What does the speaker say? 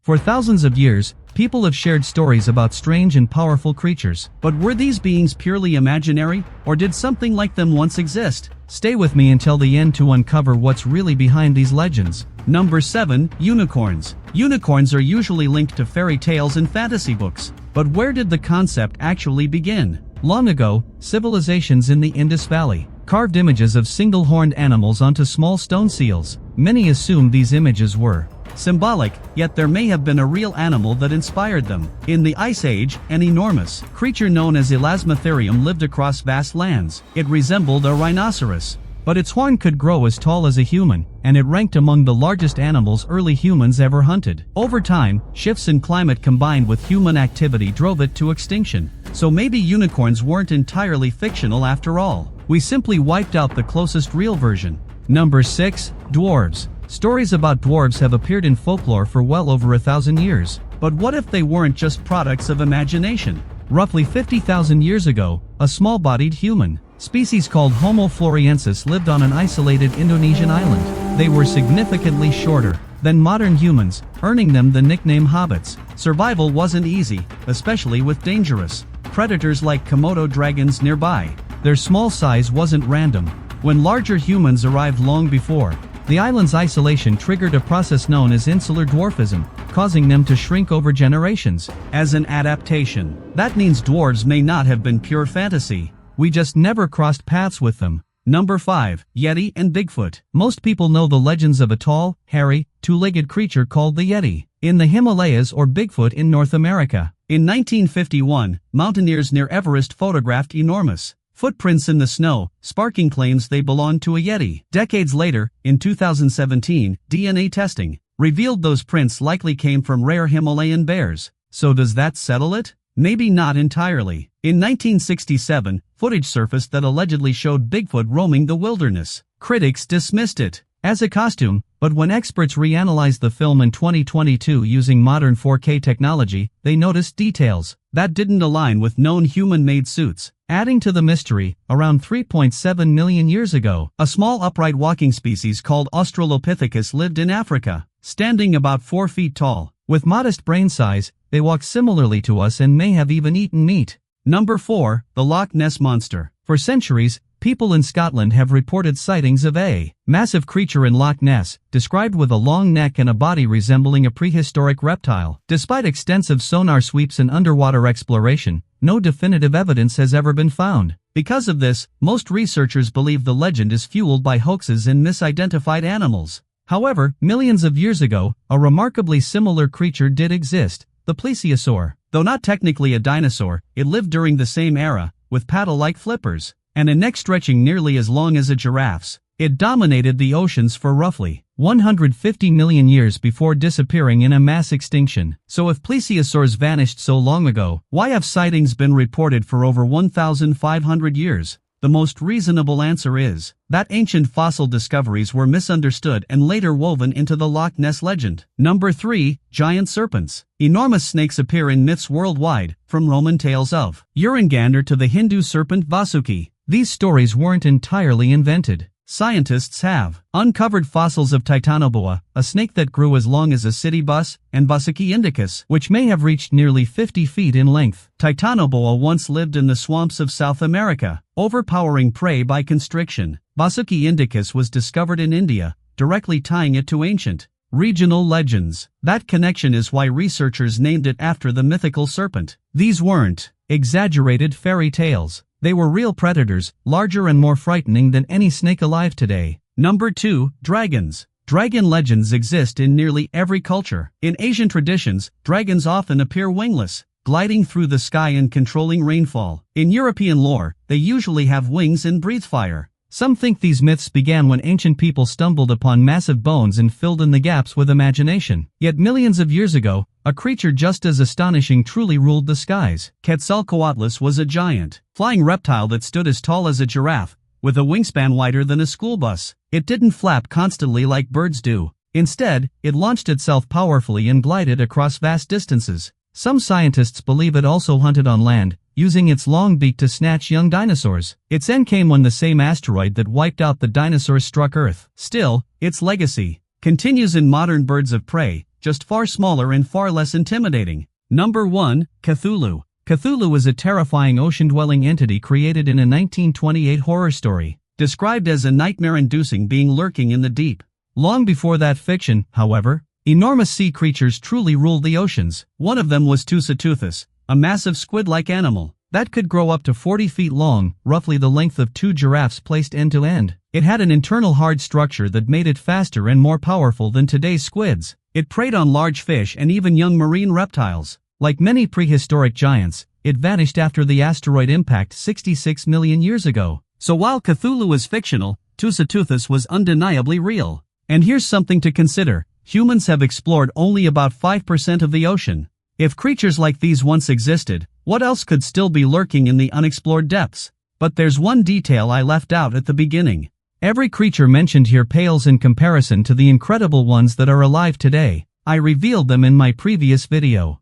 For thousands of years, people have shared stories about strange and powerful creatures. But were these beings purely imaginary, or did something like them once exist? Stay with me until the end to uncover what's really behind these legends. Number 7. Unicorns. Unicorns are usually linked to fairy tales and fantasy books. But where did the concept actually begin? Long ago, civilizations in the Indus Valley carved images of single-horned animals onto small stone seals. Many assumed these images were symbolic, yet there may have been a real animal that inspired them. In the Ice Age, an enormous creature known as Elasmotherium lived across vast lands. It resembled a rhinoceros, but its horn could grow as tall as a human, and it ranked among the largest animals early humans ever hunted. Over time, shifts in climate combined with human activity drove it to extinction. So maybe unicorns weren't entirely fictional after all. We simply wiped out the closest real version. Number 6. Dwarves. Stories about dwarves have appeared in folklore for well over 1,000 years. But what if they weren't just products of imagination? Roughly 50,000 years ago, a small-bodied human species called Homo floresiensis lived on an isolated Indonesian island. They were significantly shorter than modern humans, earning them the nickname hobbits. Survival wasn't easy, especially with dangerous predators like Komodo dragons nearby. Their small size wasn't random. When larger humans arrived long before, the island's isolation triggered a process known as insular dwarfism, causing them to shrink over generations. As an adaptation, that means dwarves may not have been pure fantasy. We just never crossed paths with them. Number 5. Yeti and Bigfoot. Most people know the legends of a tall, hairy, two-legged creature called the Yeti in the Himalayas or Bigfoot in North America. In 1951, mountaineers near Everest photographed enormous footprints in the snow, sparking claims they belonged to a Yeti. Decades later, in 2017, DNA testing revealed those prints likely came from rare Himalayan bears. So does that settle it? Maybe not entirely. In 1967, footage surfaced that allegedly showed Bigfoot roaming the wilderness. Critics dismissed it as a costume, but when experts reanalyzed the film in 2022 using modern 4K technology, they noticed details that didn't align with known human-made suits. Adding to the mystery, around 3.7 million years ago, a small upright walking species called Australopithecus lived in Africa, standing about 4 feet tall. With modest brain size, they walk similarly to us and may have even eaten meat. Number 4. The Loch Ness Monster. For centuries, people in Scotland have reported sightings of a massive creature in Loch Ness, described with a long neck and a body resembling a prehistoric reptile. Despite extensive sonar sweeps and underwater exploration, no definitive evidence has ever been found. Because of this, most researchers believe the legend is fueled by hoaxes and misidentified animals. However, millions of years ago, a remarkably similar creature did exist, the plesiosaur. Though not technically a dinosaur, it lived during the same era, with paddle-like flippers and a neck stretching nearly as long as a giraffe's. It dominated the oceans for roughly 150 million years before disappearing in a mass extinction. So if plesiosaurs vanished so long ago, why have sightings been reported for over 1,500 years? The most reasonable answer is that ancient fossil discoveries were misunderstood and later woven into the Loch Ness legend. Number 3. Giant serpents. Enormous snakes appear in myths worldwide, from Roman tales of Urungander to the Hindu serpent Vasuki. These stories weren't entirely invented. Scientists have uncovered fossils of Titanoboa, a snake that grew as long as a city bus, and Vasuki indicus, which may have reached nearly 50 feet in length. Titanoboa once lived in the swamps of South America, overpowering prey by constriction. Vasuki indicus was discovered in India, directly tying it to ancient regional legends. That connection is why researchers named it after the mythical serpent. These weren't exaggerated fairy tales. They were real predators, larger and more frightening than any snake alive today. Number 2. Dragons. Dragon legends exist in nearly every culture. In Asian traditions, dragons often appear wingless, gliding through the sky and controlling rainfall. In European lore, they usually have wings and breathe fire. Some think these myths began when ancient people stumbled upon massive bones and filled in the gaps with imagination. Yet millions of years ago, a creature just as astonishing truly ruled the skies. Quetzalcoatlus was a giant flying reptile that stood as tall as a giraffe, with a wingspan wider than a school bus. It didn't flap constantly like birds do. Instead, it launched itself powerfully and glided across vast distances. Some scientists believe it also hunted on land, using its long beak to snatch young dinosaurs. Its end came when the same asteroid that wiped out the dinosaurs struck Earth. Still, its legacy continues in modern birds of prey, just far smaller and far less intimidating. Number 1. Cthulhu. Cthulhu is a terrifying ocean-dwelling entity created in a 1928 horror story, described as a nightmare-inducing being lurking in the deep. Long before that fiction, however, enormous sea creatures truly ruled the oceans. One of them was Tusatoothus, a massive squid-like animal that could grow up to 40 feet long, roughly the length of 2 giraffes placed end to end. It had an internal hard structure that made it faster and more powerful than today's squids. It preyed on large fish and even young marine reptiles. Like many prehistoric giants, it vanished after the asteroid impact 66 million years ago. So while Cthulhu is fictional, Tusatoothus was undeniably real. And here's something to consider. Humans have explored only about 5% of the ocean. If creatures like these once existed, what else could still be lurking in the unexplored depths? But there's one detail I left out at the beginning. Every creature mentioned here pales in comparison to the incredible ones that are alive today. I revealed them in my previous video.